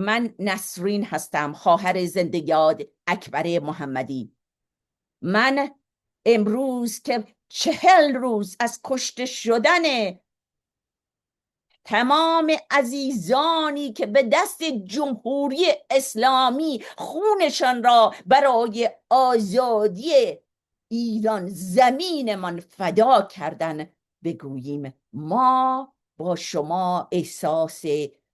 من نسرین هستم، خواهر زنده‌یاد اکبر محمدی. من امروز که 40 روز از کشته شدن تمام عزیزانی که به دست جمهوری اسلامی خونشان را برای آزادی ایران زمینمان فدا کردن بگوییم ما با شما احساس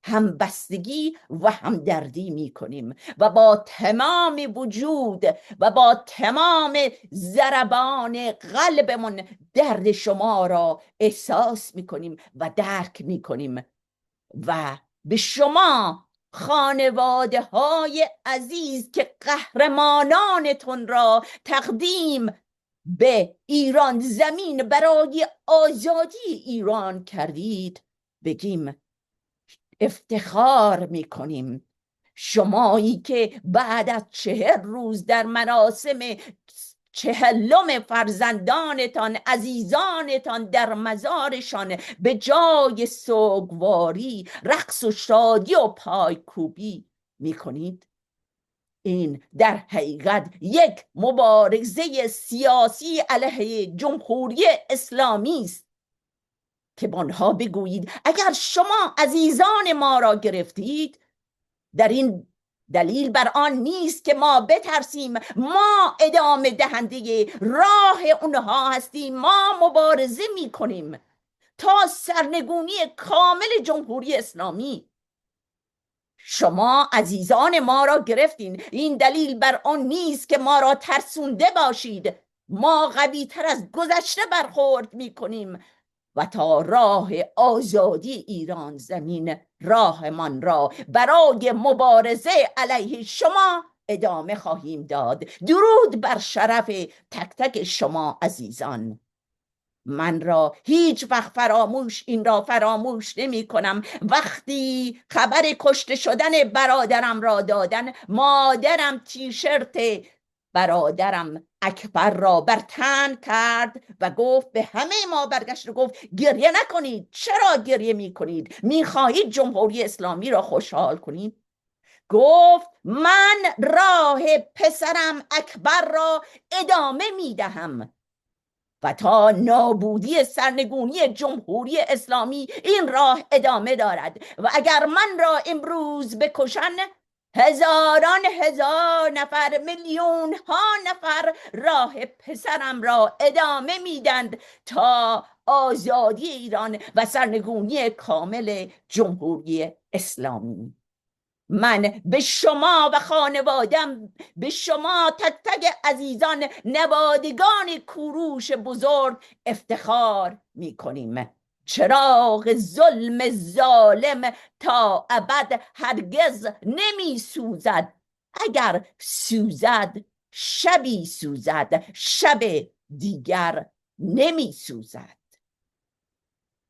همبستگی و همدردی می کنیم و با تمام وجود و با تمام ضربان قلبمون درد شما را احساس می کنیم و درک می کنیم و به شما خانواده های عزیز که قهرمانانتون را تقدیم به ایران زمین برای آزادی ایران کردید بگیم افتخار میکنیم. شمایی که بعد از 40 روز در مراسم 40 فرزندانتان عزیزانتان در مزارشان به جای سوگواری رقص و شادی و پایکوبی میکنید، این در حقیقت یک مبارزه سیاسی علیه جمهوری اسلامی است که به آنها بگویید اگر شما عزیزان ما را گرفتید، در این دلیل بر آن نیست که ما بترسیم، ما ادامه دهنده راه اونها هستیم، ما مبارزه می کنیم تا سرنگونی کامل جمهوری اسلامی. شما عزیزان ما را گرفتین، این دلیل بر آن نیست که ما را ترسونده باشید، ما قوی تر از گذشته برخورد می کنیم و تا راه آزادی ایران زمین راهمان را برای مبارزه علیه شما ادامه خواهیم داد. درود بر شرف تک تک شما عزیزان. من را هیچ وقت این را فراموش نمی کنم. وقتی خبر کشته شدن برادرم را دادن، مادرم تیشرت برادرم اکبر را بر تن کرد و گفت، به همه ما برگشت و گفت گریه نکنید. چرا گریه می کنید؟ می خواهید جمهوری اسلامی را خوشحال کنید؟ گفت من راه پسرم اکبر را ادامه می دهم و تا نابودی سرنگونی جمهوری اسلامی این راه ادامه دارد و اگر من را امروز بکشن، هزاران هزار نفر، میلیون ها نفر راه پسرم را ادامه میدند تا آزادی ایران و سرنگونی کامل جمهوری اسلامی. من به شما و خانوادم، به شما تک تک عزیزان نوادگان کوروش بزرگ افتخار می کنیم. چراغ ظلم ظالم تا ابد هرگز نمی سوزد، اگر سوزد شبی سوزد، شب دیگر نمی سوزد.